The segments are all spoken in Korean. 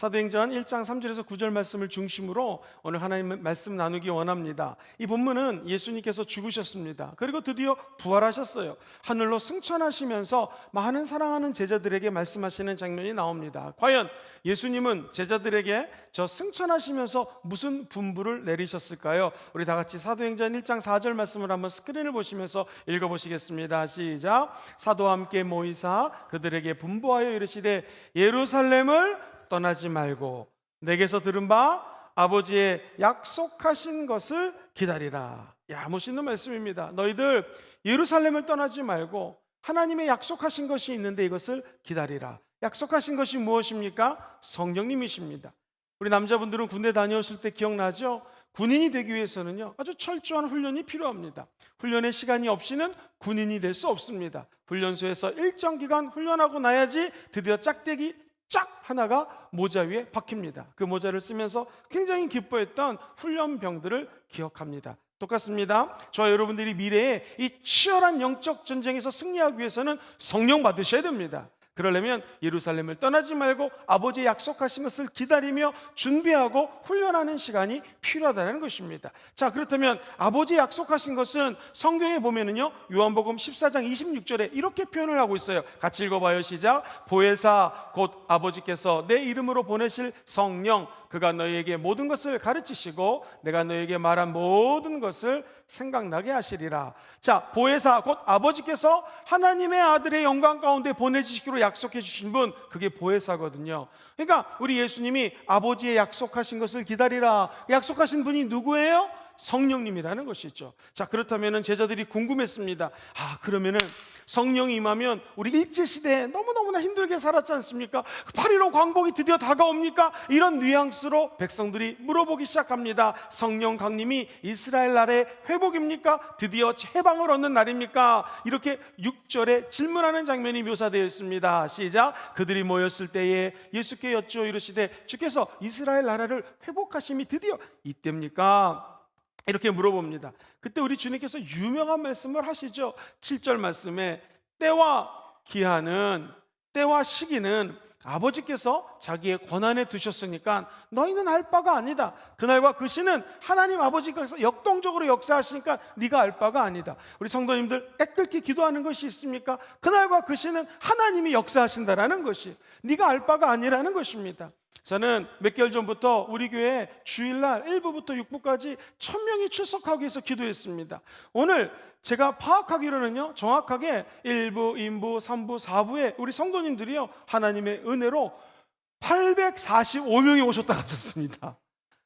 사도행전 1장 3절에서 9절 말씀을 중심으로 오늘 하나님 말씀 나누기 원합니다. 이 본문은 예수님께서 죽으셨습니다. 그리고 드디어 부활하셨어요. 하늘로 승천하시면서 많은 사랑하는 제자들에게 말씀하시는 장면이 나옵니다. 과연 예수님은 제자들에게 저 승천하시면서 무슨 분부를 내리셨을까요? 우리 다 같이 사도행전 1장 4절 말씀을 한번 스크린을 보시면서 읽어보시겠습니다. 시작. 사도와 함께 모이사 그들에게 분부하여 이르시되 예루살렘을 떠나지 말고 내게서 들은 바 아버지의 약속하신 것을 기다리라. 야, 멋있는 말씀입니다. 너희들 예루살렘을 떠나지 말고 하나님의 약속하신 것이 있는데 이것을 기다리라. 약속하신 것이 무엇입니까? 성령님이십니다. 우리 남자분들은 군대 다녀오실 때 기억나죠? 군인이 되기 위해서는요 아주 철저한 훈련이 필요합니다. 훈련의 시간이 없이는 군인이 될 수 없습니다. 훈련소에서 일정 기간 훈련하고 나야지 드디어 짝대기 짝 하나가 모자 위에 박힙니다. 그 모자를 쓰면서 굉장히 기뻐했던 훈련병들을 기억합니다. 똑같습니다. 저와 여러분들이 미래에 이 치열한 영적 전쟁에서 승리하기 위해서는 성령 받으셔야 됩니다. 그러려면 예루살렘을 떠나지 말고 아버지의 약속하신 것을 기다리며 준비하고 훈련하는 시간이 필요하다는 것입니다. 자, 그렇다면 아버지의 약속하신 것은 성경에 보면은요 요한복음 14장 26절에 이렇게 표현을 하고 있어요. 같이 읽어봐요. 시작. 보혜사 곧 아버지께서 내 이름으로 보내실 성령 그가 너희에게 모든 것을 가르치시고 내가 너희에게 말한 모든 것을 생각나게 하시리라. 자, 보혜사 곧 아버지께서 하나님의 아들의 영광 가운데 보내주시기로 약속해 주신 분, 그게 보혜사거든요. 그러니까 우리 예수님이 아버지의 약속하신 것을 기다리라. 약속하신 분이 누구예요? 성령님이라는 것이죠. 자, 그렇다면 제자들이 궁금했습니다. 그러면은 성령이 임하면 우리 일제시대에 너무너무나 힘들게 살았지 않습니까? 8.15 광복이 드디어 다가옵니까? 이런 뉘앙스로 백성들이 물어보기 시작합니다. 성령 강림이 이스라엘 나라의 회복입니까? 드디어 해방을 얻는 날입니까? 이렇게 6절에 질문하는 장면이 묘사되어 있습니다. 시작. 그들이 모였을 때에 예수께 여쭈어 이르시되 주께서 이스라엘 나라를 회복하심이 드디어 이때입니까? 이렇게 물어봅니다. 그때 우리 주님께서 유명한 말씀을 하시죠. 7절 말씀에 때와 기한은, 때와 시기는 아버지께서 자기의 권한에 두셨으니까 너희는 알 바가 아니다. 그날과 그 시는 하나님 아버지께서 역동적으로 역사하시니까 네가 알 바가 아니다. 우리 성도님들 애끓게 기도하는 것이 있습니까? 그날과 그 시는 하나님이 역사하신다라는 것이, 네가 알 바가 아니라는 것입니다. 저는 몇 개월 전부터 우리 교회 주일날 1부부터 6부까지 1000명이 출석하기 위해서 기도했습니다. 오늘 제가 파악하기로는요 정확하게 1부, 2부, 3부, 4부에 우리 성도님들이요 하나님의 은혜로 845명이 오셨다 가셨습니다.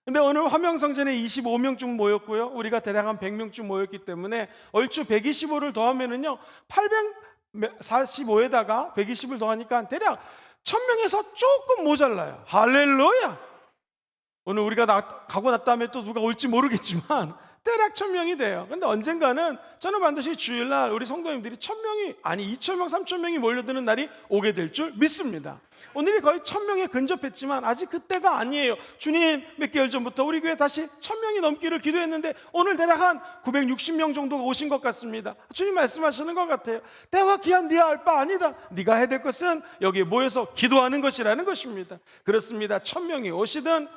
근데 오늘 화명성전에 25명쯤 모였고요, 우리가 대략 한 100명쯤 모였기 때문에 얼추 125를 더하면은요 845에다가 120을 더하니까 대략 1000명에서 조금 모자라요. 할렐루야. 오늘 우리가 가고 났 다음에 또 누가 올지 모르겠지만 대략 1000명이 돼요. 근데 언젠가는 저는 반드시 주일날 우리 성도님들이 1000명이 아니 2000명, 3000명이 몰려드는 날이 오게 될 줄 믿습니다. 오늘이 거의 1000명에 근접했지만 아직 그때가 아니에요. 주님, 몇 개월 전부터 우리 교회 다시 1000명이 넘기를 기도했는데 오늘 대략 한 960명 정도가 오신 것 같습니다. 주님 말씀하시는 것 같아요. 때와 기한 네가 알 바 아니다. 네가 해야 될 것은 여기에 모여서 기도하는 것이라는 것입니다. 그렇습니다. 1000명이 오시든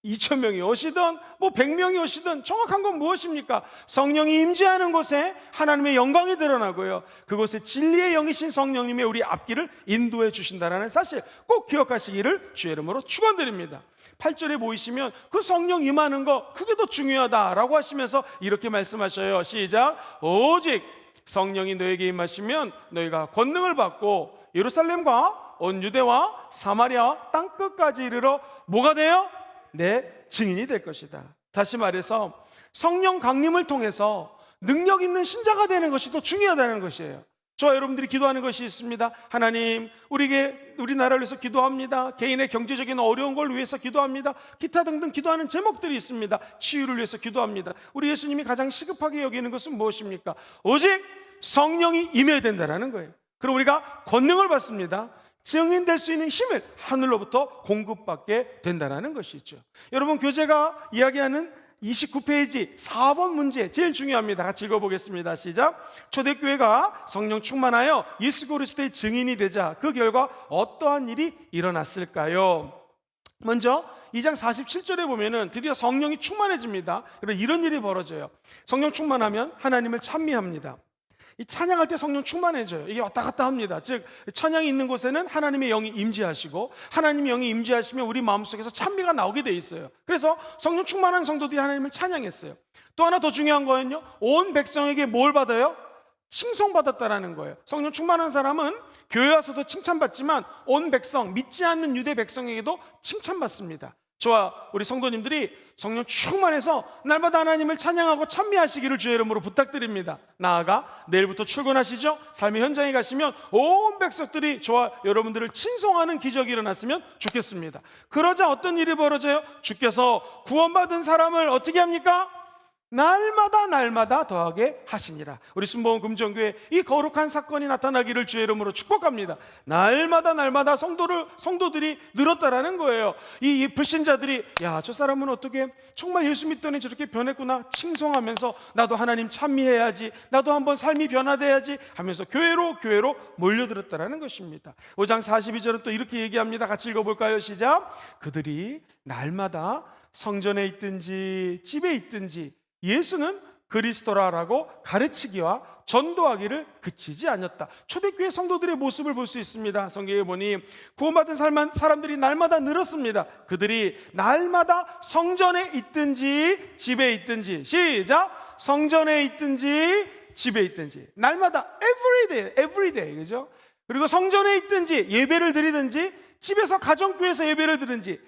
2000명이 오시든 100명이 오시든 정확한 건 무엇입니까? 성령이 임재하는 곳에 하나님의 영광이 드러나고요, 그곳에 진리의 영이신 성령님의 우리 앞길을 인도해 주신다는 사실 꼭 기억하시기를 주의 이름으로 축원드립니다. 8절에 보이시면 그 성령 임하는 거 그게 더 중요하다라고 하시면서 이렇게 말씀하셔요. 시작. 오직 성령이 너에게 임하시면 너희가 권능을 받고 예루살렘과 온 유대와 사마리아와 땅끝까지 이르러 뭐가 돼요? 내 증인이 될 것이다. 다시 말해서 성령 강림을 통해서 능력 있는 신자가 되는 것이 더 중요하다는 것이에요. 저와 여러분들이 기도하는 것이 있습니다. 하나님, 우리 나라를 위해서 기도합니다. 개인의 경제적인 어려운 걸 위해서 기도합니다. 기타 등등 기도하는 제목들이 있습니다. 치유를 위해서 기도합니다. 우리 예수님이 가장 시급하게 여기는 것은 무엇입니까? 오직 성령이 임해야 된다는 거예요. 그럼 우리가 권능을 받습니다. 증인될 수 있는 힘을 하늘로부터 공급받게 된다는 것이죠. 여러분, 교재가 이야기하는 29페이지 4번 문제 제일 중요합니다. 같이 읽어보겠습니다. 시작. 초대교회가 성령 충만하여 예수 그리스도의 증인이 되자 그 결과 어떠한 일이 일어났을까요? 먼저 2장 47절에 보면은 드디어 성령이 충만해집니다. 그래서 이런 일이 벌어져요. 성령 충만하면 하나님을 찬미합니다. 이 찬양할 때 성령 충만해져요. 이게 왔다 갔다 합니다. 즉 찬양이 있는 곳에는 하나님의 영이 임재하시고, 하나님의 영이 임재하시면 우리 마음속에서 찬미가 나오게 돼 있어요. 그래서 성령 충만한 성도들이 하나님을 찬양했어요. 또 하나 더 중요한 거는요, 온 백성에게 뭘 받아요? 칭송받았다라는 거예요. 성령 충만한 사람은 교회 와서도 칭찬받지만 온 백성, 믿지 않는 유대 백성에게도 칭찬받습니다. 저와 우리 성도님들이 성령 충만해서 날마다 하나님을 찬양하고 찬미하시기를 주의 이름으로 부탁드립니다. 나아가 내일부터 출근하시죠? 삶의 현장에 가시면 온 백성들이 저와 여러분들을 칭송하는 기적이 일어났으면 좋겠습니다. 그러자 어떤 일이 벌어져요? 주께서 구원받은 사람을 어떻게 합니까? 날마다 더하게 하시니라. 우리 순복음 금정교회 이 거룩한 사건이 나타나기를 주의 이름으로 축복합니다. 날마다 성도들이 늘었다라는 거예요. 이 불신자들이, 야, 저 사람은 어떻게 정말 예수 믿더니 저렇게 변했구나 칭송하면서 나도 하나님 찬미해야지, 나도 한번 삶이 변화돼야지 하면서 교회로 몰려들었다라는 것입니다. 5장 42절은 또 이렇게 얘기합니다. 같이 읽어볼까요? 시작. 그들이 날마다 성전에 있든지 집에 있든지 예수는 그리스도라라고 가르치기와 전도하기를 그치지 않았다. 초대교회 성도들의 모습을 볼 수 있습니다. 성경에 보니 구원받은 사람들이 날마다 늘었습니다. 그들이 날마다 성전에 있든지 집에 있든지, 시작, 성전에 있든지 집에 있든지, 날마다 every day, 그죠? 그리고 성전에 있든지 예배를 드리든지 집에서 가정교회에서 예배를 드리든지,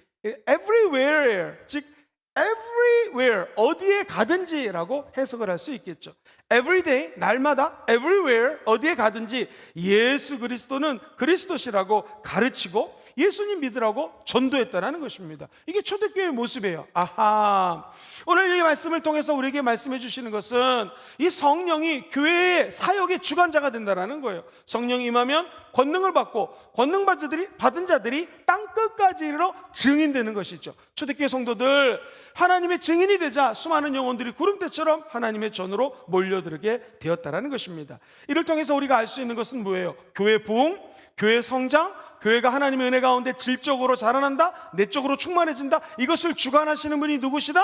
everywhere, 즉 everywhere, 어디에 가든지라고 해석을 할 수 있겠죠. everyday, 날마다, everywhere, 어디에 가든지 예수 그리스도는 그리스도시라고 가르치고 예수님 믿으라고 전도했다는 것입니다. 이게 초대교회의 모습이에요. 아하, 오늘 이 말씀을 통해서 우리에게 말씀해 주시는 것은 이 성령이 교회의 사역의 주관자가 된다는 거예요. 성령이 임하면 권능을 받고, 권능 받은 자들이 땅끝까지 이르러 증인되는 것이죠. 초대교회 성도들 하나님의 증인이 되자 수많은 영혼들이 구름대처럼 하나님의 전으로 몰려들게 되었다는 것입니다. 이를 통해서 우리가 알 수 있는 것은 뭐예요? 교회 부흥, 교회 성장, 교회가 하나님의 은혜 가운데 질적으로 자라난다, 내적으로 충만해진다, 이것을 주관하시는 분이 누구시다?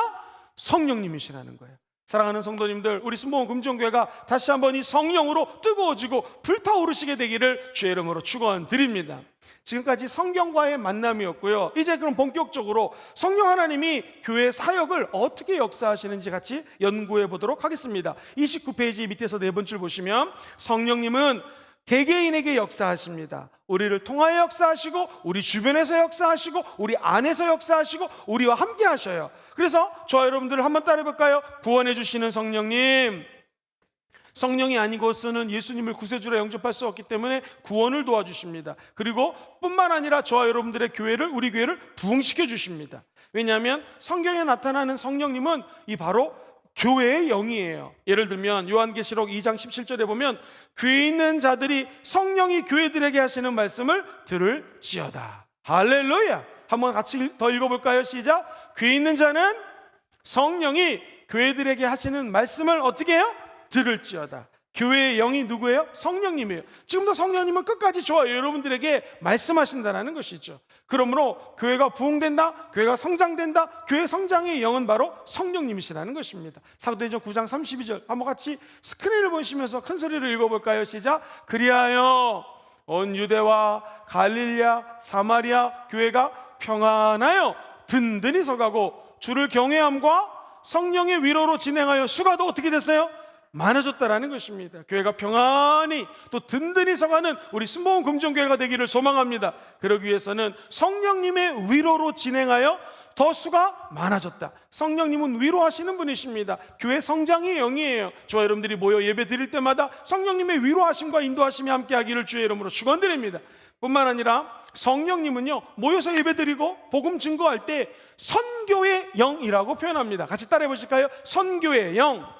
성령님이시라는 거예요. 사랑하는 성도님들, 우리 순복음 금정교회가 다시 한번 이 성령으로 뜨거워지고 불타오르시게 되기를 주의 이름으로 축원드립니다. 지금까지 성경과의 만남이었고요. 이제 그럼 본격적으로 성령 하나님이 교회 사역을 어떻게 역사하시는지 같이 연구해 보도록 하겠습니다. 29페이지 밑에서 네 번째 보시면 성령님은 개개인에게 역사하십니다. 우리를 통하여 역사하시고, 우리 주변에서 역사하시고, 우리 안에서 역사하시고, 우리와 함께 하셔요. 그래서 저와 여러분들 한번 따라해 볼까요? 구원해 주시는 성령님, 성령이 아니고서는 예수님을 구세주로 영접할 수 없기 때문에 구원을 도와주십니다. 그리고 뿐만 아니라 저와 여러분들의 우리 교회를 부흥시켜 주십니다. 왜냐하면 성경에 나타나는 성령님은 이 바로 교회의 영이에요. 예를 들면 요한계시록 2장 17절에 보면 귀 있는 자들이 성령이 교회들에게 하시는 말씀을 들을지어다. 할렐루야. 한번 같이 더 읽어볼까요? 시작. 귀 있는 자는 성령이 교회들에게 하시는 말씀을 어떻게 해요? 들을지어다. 교회의 영이 누구예요? 성령님이에요. 지금도 성령님은 끝까지 저와 여러분들에게 말씀하신다는 것이죠. 그러므로 교회가 부흥된다, 교회가 성장된다, 교회 성장의 영은 바로 성령님이시라는 것입니다. 사도행전 9장 32절 한번 같이 스크린을 보시면서 큰 소리로 읽어볼까요? 시작. 그리하여 온 유대와 갈릴리아, 사마리아 교회가 평안하여 든든히 서가고 주를 경외함과 성령의 위로로 진행하여 수가 더 어떻게 됐어요? 많아졌다라는 것입니다. 교회가 평안히 또 든든히 서가는 우리 순복음 금정교회가 되기를 소망합니다. 그러기 위해서는 성령님의 위로로 진행하여 더 수가 많아졌다. 성령님은 위로하시는 분이십니다. 교회 성장의 영이에요. 저와 여러분들이 모여 예배 드릴 때마다 성령님의 위로하심과 인도하심이 함께하기를 주의 이름으로 축원드립니다. 뿐만 아니라 성령님은요, 모여서 예배드리고 복음 증거할 때 선교의 영이라고 표현합니다. 같이 따라해 보실까요? 선교의 영.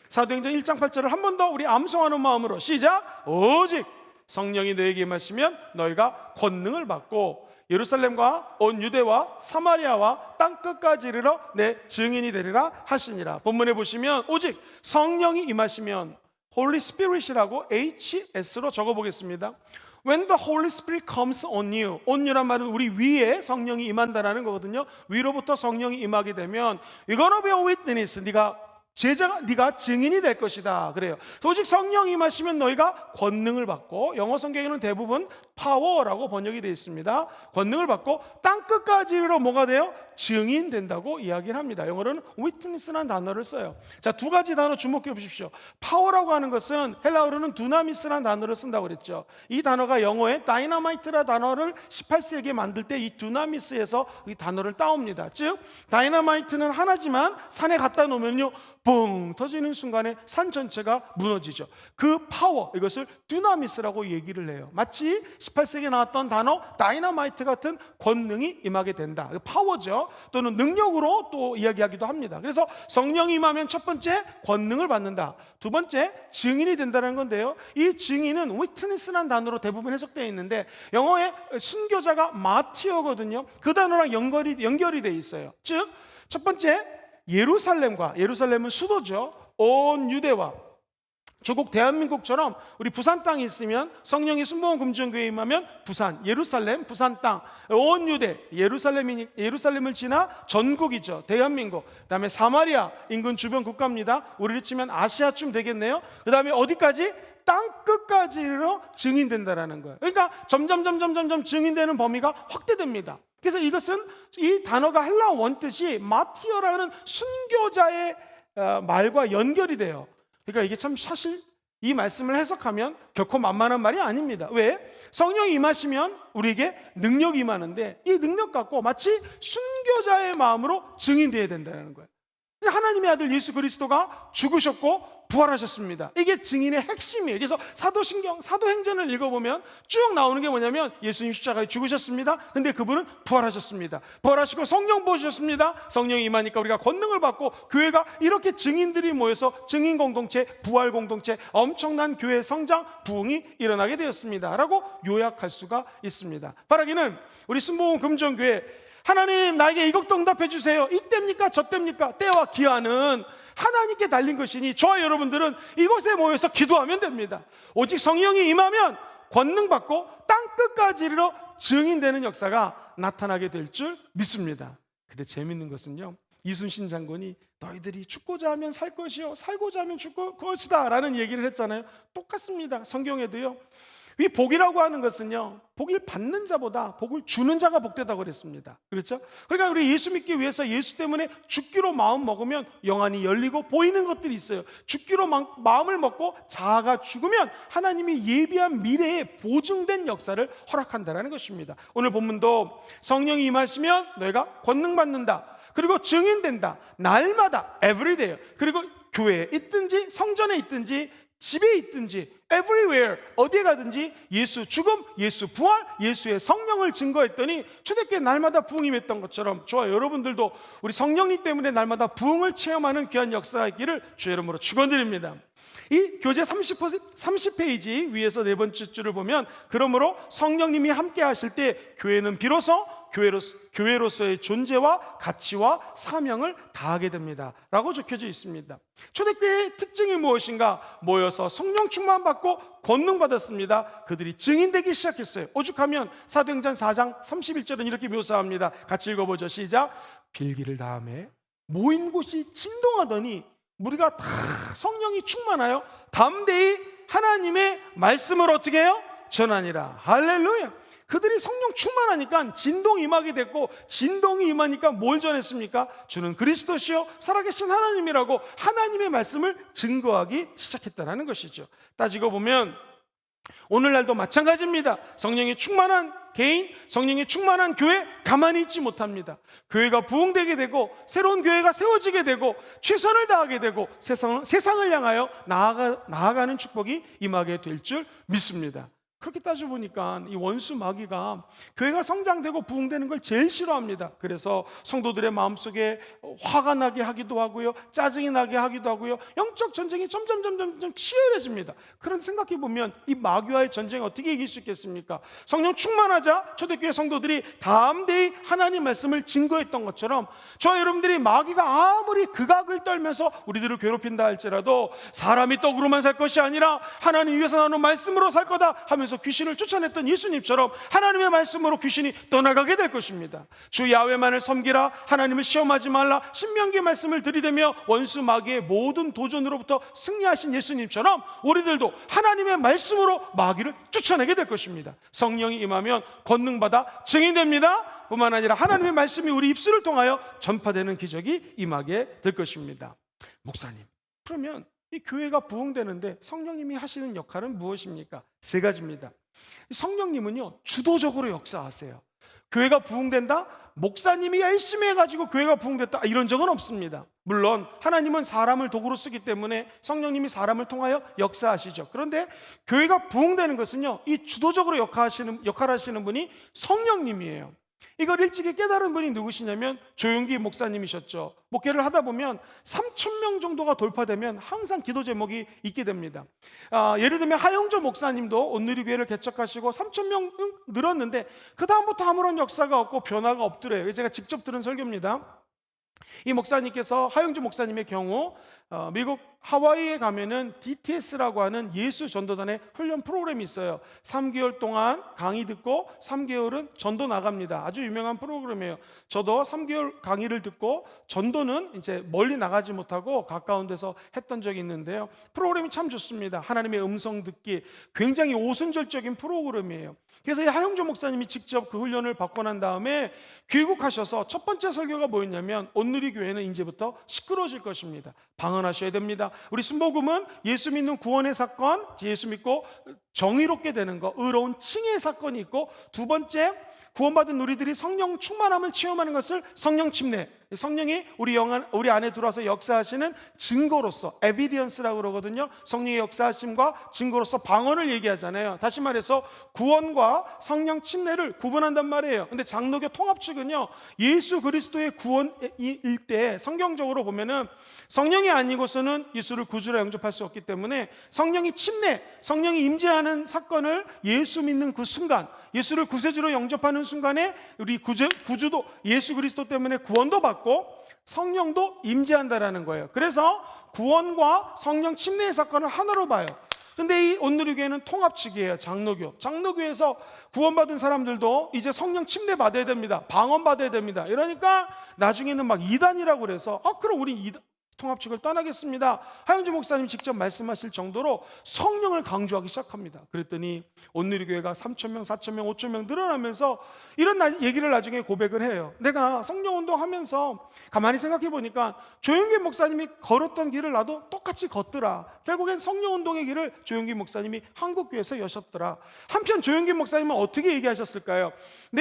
사도행전 1장 8절을 한 번 더 우리 암송하는 마음으로 시작. 오직 성령이 너에게 임하시면 너희가 권능을 받고 예루살렘과 온 유대와 사마리아와 땅끝까지 이르러 내 증인이 되리라 하시니라. 본문에 보시면 오직 성령이 임하시면 Holy Spirit이라고 HS로 적어보겠습니다. When the Holy Spirit comes on you, on you란 말은 우리 위에 성령이 임한다라는 거거든요. 위로부터 성령이 임하게 되면 You're gonna be a witness. 네가 증인이 될 것이다. 그래요. 오직 성령 임하시면 너희가 권능을 받고, 영어 성경에는 대부분 파워라고 번역이 되어 있습니다. 권능을 받고 땅 끝까지 이르러 뭐가 돼요? 증인 된다고 이야기를 합니다. 영어로는 witness라는 단어를 써요. 자, 두 가지 단어 주목해 보십시오. 파워라고 하는 것은 헬라어로는 두나미스라는 단어를 쓴다고 그랬죠. 이 단어가 영어의 다이너마이트라는 단어를 18세기에 만들 때 이 두나미스에서 이 단어를 따옵니다. 즉 다이너마이트는 하나지만 산에 갖다 놓으면요 뻥 터지는 순간에 산 전체가 무너지죠. 그 파워, 이것을 두나미스라고 얘기를 해요. 마치 18세기에 나왔던 단어 다이너마이트 같은 권능이 임하게 된다. 파워죠. 또는 능력으로 또 이야기하기도 합니다. 그래서 성령이 임하면 첫 번째 권능을 받는다. 두 번째 증인이 된다는 건데요. 이 증인은 witness라는 단어로 대부분 해석되어 있는데 영어의 순교자가 마티어거든요. 그 단어랑 연결이 되어 있어요. 즉 첫 번째 예루살렘은 수도죠. 온 유대와 조국 대한민국처럼 우리 부산 땅이 있으면 성령이 순복음 금주교회에 임하면 부산, 예루살렘, 부산 땅, 온 유대, 예루살렘을 지나 전국이죠. 대한민국, 그 다음에 사마리아 인근 주변 국가입니다. 우리를 치면 아시아쯤 되겠네요. 그 다음에 어디까지? 땅 끝까지 이르러 증인된다라는 거예요. 그러니까 점점 증인되는 범위가 확대됩니다. 그래서 이것은 이 단어가 헬라어 원뜻이 마티어라는 순교자의 말과 연결이 돼요. 그러니까 이게 참 사실 이 말씀을 해석하면 결코 만만한 말이 아닙니다. 왜? 성령이 임하시면 우리에게 능력이 임하는데 이 능력 갖고 마치 순교자의 마음으로 증인되어야 된다는 거예요. 하나님의 아들 예수 그리스도가 죽으셨고 부활하셨습니다. 이게 증인의 핵심이에요. 그래서 사도행전을 읽어보면 쭉 나오는 게 뭐냐면 예수님 십자가에 죽으셨습니다. 근데 그분은 부활하셨습니다. 부활하시고 성령 부으셨습니다. 성령이 임하니까 우리가 권능을 받고 교회가 이렇게 증인들이 모여서 증인 공동체, 부활 공동체, 엄청난 교회 성장, 부흥이 일어나게 되었습니다. 라고 요약할 수가 있습니다. 바라기는 우리 순복음 금정교회 하나님 나에게 이것도 응답해 주세요. 이때입니까? 저때입니까? 때와 기한은 하나님께 달린 것이니 저와 여러분들은 이곳에 모여서 기도하면 됩니다. 오직 성령이 임하면 권능 받고 땅 끝까지 이르러 증인되는 역사가 나타나게 될 줄 믿습니다. 근데 재밌는 것은요, 이순신 장군이 너희들이 죽고자 하면 살 것이요 살고자 하면 죽을 것이다 라는 얘기를 했잖아요. 똑같습니다. 성경에도요. 이 복이라고 하는 것은요, 복을 받는 자보다 복을 주는 자가 복되다고 그랬습니다. 그렇죠? 그러니까 우리 예수 믿기 위해서 예수 때문에 죽기로 마음 먹으면 영안이 열리고 보이는 것들이 있어요. 죽기로 마음을 먹고 자아가 죽으면 하나님이 예비한 미래에 보증된 역사를 허락한다는 것입니다. 오늘 본문도 성령이 임하시면 너희가 권능 받는다. 그리고 증인된다. 날마다 everyday. 그리고 교회에 있든지 성전에 있든지 집에 있든지 everywhere 어디에 가든지 예수 죽음, 예수 부활, 예수의 성령을 증거했더니 초대교회 날마다 부흥임했던 것처럼 저와 여러분들도 우리 성령님 때문에 날마다 부흥을 체험하는 귀한 역사가 있기를 주의 이름으로 축원드립니다. 이 교재 30페이지 위에서 네 번째 줄을 보면 그러므로 성령님이 함께 하실 때 교회는 비로소 교회로서의 존재와 가치와 사명을 다하게 됩니다 라고 적혀져 있습니다. 초대교회의 특징이 무엇인가? 모여서 성령 충만 받고 권능 받았습니다. 그들이 증인되기 시작했어요. 오죽하면 사도행전 4장 31절은 이렇게 묘사합니다. 같이 읽어보죠. 시작. 빌기를 다음에 모인 곳이 진동하더니 우리가 다 성령이 충만하여 담대히 하나님의 말씀을 어떻게 해요? 전하니라. 할렐루야. 그들이 성령 충만하니까 진동이 임하게 됐고, 진동이 임하니까 뭘 전했습니까? 주는 그리스도시요 살아계신 하나님이라고 하나님의 말씀을 증거하기 시작했다는 것이죠. 따지고 보면 오늘날도 마찬가지입니다. 성령이 충만한 개인, 성령이 충만한 교회 가만히 있지 못합니다. 교회가 부흥되게 되고 새로운 교회가 세워지게 되고 최선을 다하게 되고 세상을 향하여 나아가는 축복이 임하게 될 줄 믿습니다. 그렇게 따져보니까 이 원수 마귀가 교회가 성장되고 부흥되는 걸 제일 싫어합니다. 그래서 성도들의 마음속에 화가 나게 하기도 하고요, 짜증이 나게 하기도 하고요, 영적 전쟁이 점점 치열해집니다. 그런 생각해보면 이 마귀와의 전쟁을 어떻게 이길 수 있겠습니까? 성령 충만하자 초대교회 성도들이 담대히 하나님 말씀을 증거했던 것처럼 저와 여러분들이 마귀가 아무리 극악을 떨면서 우리들을 괴롭힌다 할지라도 사람이 떡으로만 살 것이 아니라 하나님 위에서 나오는 말씀으로 살 거다 하면서 통해서 귀신을 쫓아냈던 예수님처럼 하나님의 말씀으로 귀신이 떠나가게 될 것입니다. 주 야훼만을 섬기라, 하나님을 시험하지 말라, 신명기의 말씀을 들이대며 원수 마귀의 모든 도전으로부터 승리하신 예수님처럼 우리들도 하나님의 말씀으로 마귀를 쫓아내게 될 것입니다. 성령이 임하면 권능받아 증인됩니다. 뿐만 아니라 하나님의 말씀이 우리 입술을 통하여 전파되는 기적이 임하게 될 것입니다. 목사님, 그러면 이 교회가 부흥되는데 성령님이 하시는 역할은 무엇입니까? 세 가지입니다. 성령님은요, 주도적으로 역사하세요. 교회가 부흥된다? 목사님이 열심히 해가지고 교회가 부흥됐다, 이런 적은 없습니다. 물론 하나님은 사람을 도구로 쓰기 때문에 성령님이 사람을 통하여 역사하시죠. 그런데 교회가 부흥되는 것은요, 이 주도적으로 역할하시는 분이 성령님이에요. 이걸 일찍이 깨달은 분이 누구시냐면 조용기 목사님이셨죠. 목회를 하다 보면 3,000명 정도가 돌파되면 항상 기도 제목이 있게 됩니다. 예를 들면 하영조 목사님도 온누리교회를 개척하시고 3,000명 늘었는데 그 다음부터 아무런 역사가 없고 변화가 없더래요. 제가 직접 들은 설교입니다. 이 목사님께서, 하영주 목사님의 경우 미국 하와이에 가면은 DTS라고 하는 예수 전도단의 훈련 프로그램이 있어요. 3개월 동안 강의 듣고 3개월은 전도 나갑니다. 아주 유명한 프로그램이에요. 저도 3개월 강의를 듣고 전도는 이제 멀리 나가지 못하고 가까운 데서 했던 적이 있는데요. 프로그램이 참 좋습니다. 하나님의 음성 듣기, 굉장히 오순절적인 프로그램이에요. 그래서 이 하영조 목사님이 직접 그 훈련을 받고 난 다음에 귀국하셔서 첫 번째 설교가 뭐였냐면 온누리 교회는 이제부터 시끄러워질 것입니다. 방언하셔야 됩니다. 우리 순복음은 예수 믿는 구원의 사건, 예수 믿고 정의롭게 되는 거, 의로운 칭의 사건이 있고, 두 번째 구원받은 우리들이 성령 충만함을 체험하는 것을 성령 침례, 성령이 우리 안에 들어와서 역사하시는 증거로서, 에비디언스라고 그러거든요. 성령의 역사하심과 증거로서 방언을 얘기하잖아요. 다시 말해서 구원과 성령 침례를 구분한단 말이에요. 근데 장로교 통합 측은요, 예수 그리스도의 구원일 때 성경적으로 보면은 성령이 아니고서는 예수를 구주라 영접할 수 없기 때문에 성령이 침례, 성령이 임재하는 사건을 예수 믿는 그 순간, 예수를 구세주로 영접하는 순간에 우리 구주도 예수 그리스도 때문에 구원도 받고 성령도 임재한다라는 거예요. 그래서 구원과 성령 침례의 사건을 하나로 봐요. 근데 이 온누리교회는 통합측이에요. 장로교에서 구원받은 사람들도 이제 성령 침례 받아야 됩니다. 방언 받아야 됩니다. 이러니까 나중에는 막 이단이라고 그래서 그럼 우리 통합측을 떠나겠습니다. 하영주 목사님이 직접 말씀하실 정도로 성령을 강조하기 시작합니다. 그랬더니 온누리교회가 3,000명, 4,000명, 5,000명 늘어나면서 이런 얘기를 나중에 고백을 해요. 내가 성령운동 하면서 가만히 생각해 보니까 조용기 목사님이 걸었던 길을 나도 똑같이 걷더라. 결국엔 성령운동의 길을 조용기 목사님이 한국교회에서 여셨더라. 한편 조용기 목사님은 어떻게 얘기하셨을까요?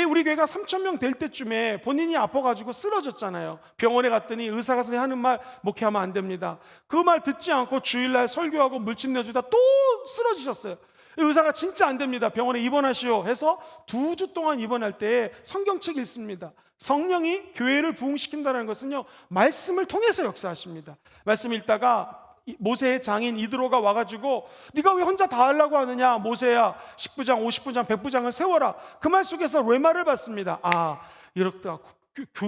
우리 교회가 3,000명 될 때쯤에 본인이 아파가지고 쓰러졌잖아요. 병원에 갔더니 의사가 하는 말, 목회하면 안 됩니다. 그 말 듣지 않고 주일날 설교하고 물집 내주다 또 쓰러지셨어요. 의사가 진짜 안 됩니다. 병원에 입원하시오 해서 2주 동안 입원할 때 성경책 읽습니다. 성령이 교회를 부흥시킨다는 것은요, 말씀을 통해서 역사하십니다. 말씀 읽다가 모세의 장인 이드로가 와가지고 네가 왜 혼자 다 하려고 하느냐, 모세야 10부장, 50부장, 100부장을 세워라. 그 말 속에서 레마를 받습니다. 이렇다.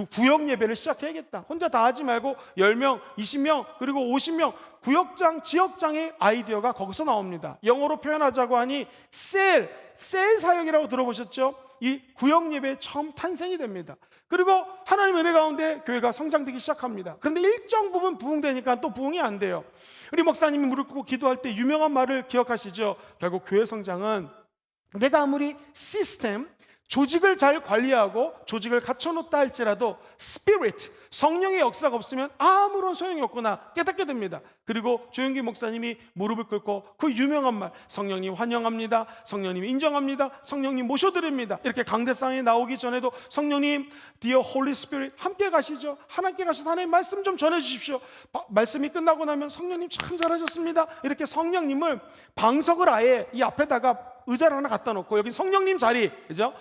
구역 예배를 시작해야겠다. 혼자 다 하지 말고 10명, 20명, 그리고 50명, 구역장, 지역장의 아이디어가 거기서 나옵니다. 영어로 표현하자고 하니 셀 사역이라고 들어보셨죠? 이 구역 예배에 처음 탄생이 됩니다. 그리고 하나님의 은혜 가운데 교회가 성장되기 시작합니다. 그런데 일정 부분 부흥되니까 또 부흥이 안 돼요. 우리 목사님이 무릎 꿇고 기도할 때 유명한 말을 기억하시죠? 결국 교회 성장은 내가 아무리 조직을 잘 관리하고 조직을 갖춰놓다 할지라도 스피릿, 성령의 역사가 없으면 아무런 소용이 없구나 깨닫게 됩니다. 그리고 조용기 목사님이 무릎을 꿇고 그 유명한 말, 성령님 환영합니다, 성령님 인정합니다, 성령님 모셔드립니다. 이렇게 강대상에 나오기 전에도 성령님, Dear Holy Spirit 함께 가시죠. 하나님께 가셔서 하나님 말씀 좀 전해주십시오. 말씀이 끝나고 나면 성령님 참 잘하셨습니다. 이렇게 성령님을 방석을 아예 이 앞에다가 의자를 하나 갖다 놓고 여기 성령님 자리, 그죠?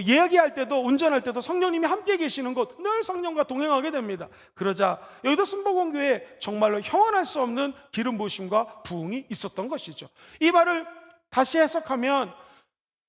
이야기할 때도 운전할 때도 성령님이 함께 계시는 곳, 늘 성령과 동행하게 됩니다. 그러자 여기도 순복음교회에 정말로 형언할 수 없는 기름 부으심과 부흥이 있었던 것이죠. 이 말을 다시 해석하면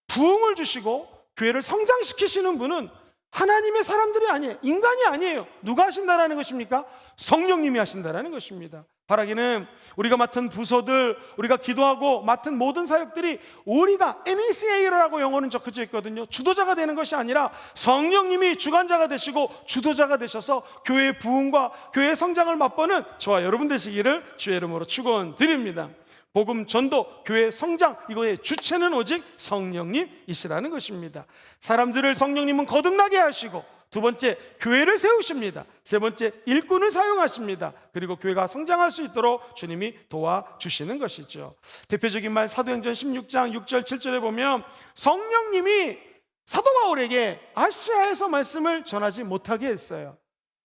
부흥을 주시고 교회를 성장시키시는 분은 하나님의 사람들이 아니에요. 인간이 아니에요. 누가 하신다라는 것입니까? 성령님이 하신다라는 것입니다. 바라기는 우리가 맡은 부서들, 우리가 기도하고 맡은 모든 사역들이 우리가 NECA라고 영어는 적혀져 있거든요. 주도자가 되는 것이 아니라 성령님이 주관자가 되시고 주도자가 되셔서 교회의 부흥과 교회의 성장을 맛보는 저와 여러분 되시기를 주의 이름으로 축원드립니다. 복음 전도, 교회 성장, 이거의 주체는 오직 성령님이시라는 것입니다. 사람들을 성령님은 거듭나게 하시고, 두 번째, 교회를 세우십니다. 세 번째, 일꾼을 사용하십니다. 그리고 교회가 성장할 수 있도록 주님이 도와주시는 것이죠. 대표적인 말 사도행전 16장 6절 7절에 보면 성령님이 사도 바울에게 아시아에서 말씀을 전하지 못하게 했어요.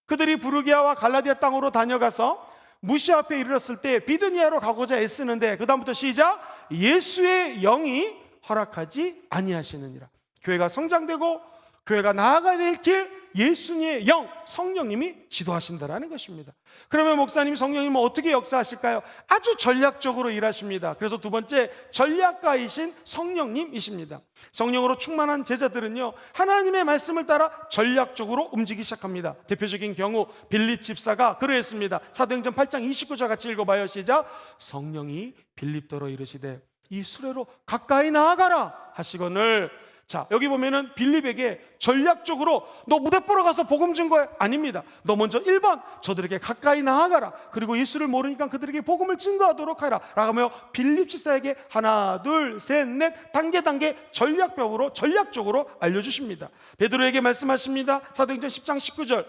그들이 부르기아와 갈라디아 땅으로 다녀가서 무시아 앞에 이르렀을 때 비두니아로 가고자 애쓰는데, 그 다음부터 시작, 예수의 영이 허락하지 아니하시느니라. 교회가 성장되고 교회가 나아가야 될 길, 예수님의 영, 성령님이 지도하신다라는 것입니다. 그러면 목사님, 성령님은 어떻게 역사하실까요? 아주 전략적으로 일하십니다. 그래서 두 번째, 전략가이신 성령님이십니다. 성령으로 충만한 제자들은요, 하나님의 말씀을 따라 전략적으로 움직이기 시작합니다. 대표적인 경우 빌립 집사가 그러했습니다. 사도행전 8장 29절 같이 읽어봐요. 시작. 성령이 빌립더러 이르시되 이 수레로 가까이 나아가라 하시거늘. 자, 여기 보면은 빌립에게 전략적으로 너 무대 보러 가서 복음 증거해? 아닙니다. 너 먼저 1번 저들에게 가까이 나아가라. 그리고 예수를 모르니까 그들에게 복음을 증거하도록 하라 라고 하며 빌립 집사에게 하나 둘 셋 넷 단계 전략적으로 알려주십니다. 베드로에게 말씀하십니다. 사도행전 10장 19절,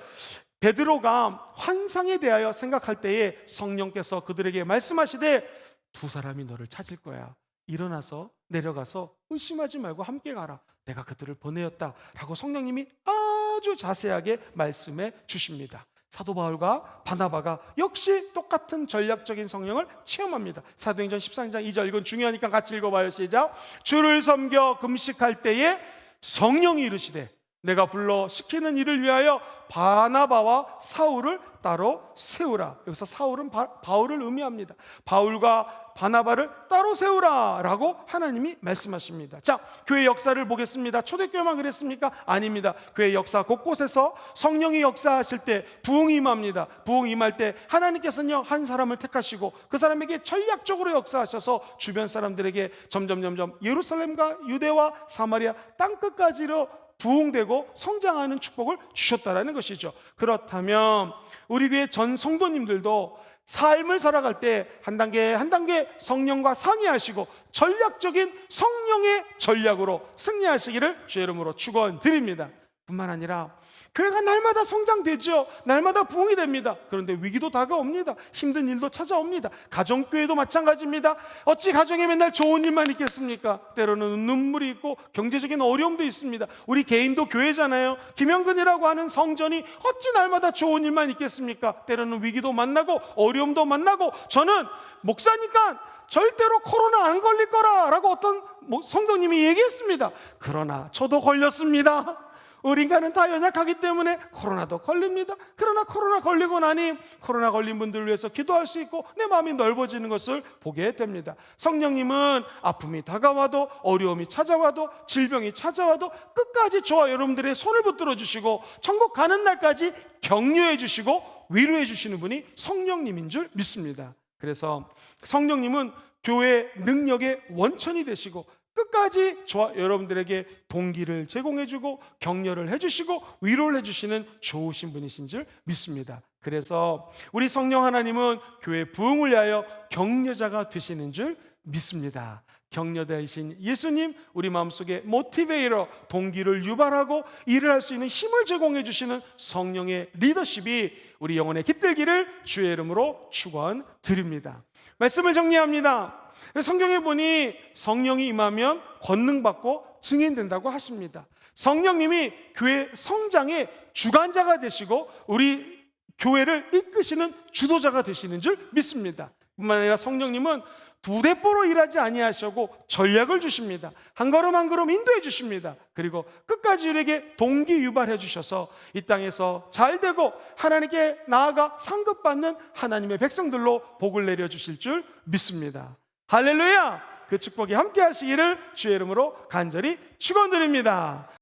베드로가 환상에 대하여 생각할 때에 성령께서 그들에게 말씀하시되 두 사람이 너를 찾을 거야. 일어나서 내려가서 의심하지 말고 함께 가라. 내가 그들을 보내었다 라고 성령님이 아주 자세하게 말씀해 주십니다. 사도 바울과 바나바가 역시 똑같은 전략적인 성령을 체험합니다. 사도행전 13장 2절, 이건 중요하니까 같이 읽어봐요. 시작. 주를 섬겨 금식할 때에 성령이 이르시되 내가 불러 시키는 일을 위하여 바나바와 사울을 따로 세우라. 여기서 사울은 바울을 의미합니다. 바울과 바나바를 따로 세우라 라고 하나님이 말씀하십니다. 자, 교회 역사를 보겠습니다. 초대교회만 그랬습니까? 아닙니다. 교회 역사 곳곳에서 성령이 역사하실 때 부흥이 임합니다. 부흥이 임할 때 하나님께서는요, 한 사람을 택하시고 그 사람에게 전략적으로 역사하셔서 주변 사람들에게 점점 예루살렘과 유대와 사마리아 땅끝까지로 부흥되고 성장하는 축복을 주셨다라는 것이죠. 그렇다면 우리 교회 전 성도님들도 삶을 살아갈 때 한 단계 성령과 상의하시고 전략적인 성령의 전략으로 승리하시기를 주의 이름으로 축원드립니다. 뿐만 아니라 교회가 날마다 성장되죠. 날마다 부흥이 됩니다. 그런데 위기도 다가옵니다. 힘든 일도 찾아옵니다. 가정교회도 마찬가지입니다. 어찌 가정에 맨날 좋은 일만 있겠습니까? 때로는 눈물이 있고 경제적인 어려움도 있습니다. 우리 개인도 교회잖아요. 김영근이라고 하는 성전이 어찌 날마다 좋은 일만 있겠습니까? 때로는 위기도 만나고 어려움도 만나고, 저는 목사니까 절대로 코로나 안 걸릴 거라라고 어떤 성도님이 얘기했습니다. 그러나 저도 걸렸습니다. 우리 인간은 다 연약하기 때문에 코로나도 걸립니다. 그러나 코로나 걸리고 나니 코로나 걸린 분들을 위해서 기도할 수 있고 내 마음이 넓어지는 것을 보게 됩니다. 성령님은 아픔이 다가와도, 어려움이 찾아와도, 질병이 찾아와도 끝까지 저와 여러분들의 손을 붙들어 주시고 천국 가는 날까지 격려해 주시고 위로해 주시는 분이 성령님인 줄 믿습니다. 그래서 성령님은 교회의 능력의 원천이 되시고 끝까지 저와 여러분들에게 동기를 제공해주고 격려를 해주시고 위로를 해주시는 좋으신 분이신 줄 믿습니다. 그래서 우리 성령 하나님은 교회 부흥을 위하여 격려자가 되시는 줄 믿습니다. 격려자이신 예수님, 우리 마음속에 모티베이터, 동기를 유발하고 일을 할 수 있는 힘을 제공해 주시는 성령의 리더십이 우리 영혼에 깃들기를 주의 이름으로 축원드립니다. 말씀을 정리합니다. 성경에 보니 성령이 임하면 권능받고 증인된다고 하십니다. 성령님이 교회 성장의 주관자가 되시고 우리 교회를 이끄시는 주도자가 되시는 줄 믿습니다. 뿐만 아니라 성령님은 부대뽀로 일하지 아니하시고 전략을 주십니다. 한 걸음 한 걸음 인도해 주십니다. 그리고 끝까지 우리에게 동기 유발해 주셔서 이 땅에서 잘되고 하나님께 나아가 상급받는 하나님의 백성들로 복을 내려주실 줄 믿습니다. 할렐루야! 그 축복이 함께 하시기를 주의 이름으로 간절히 축원드립니다.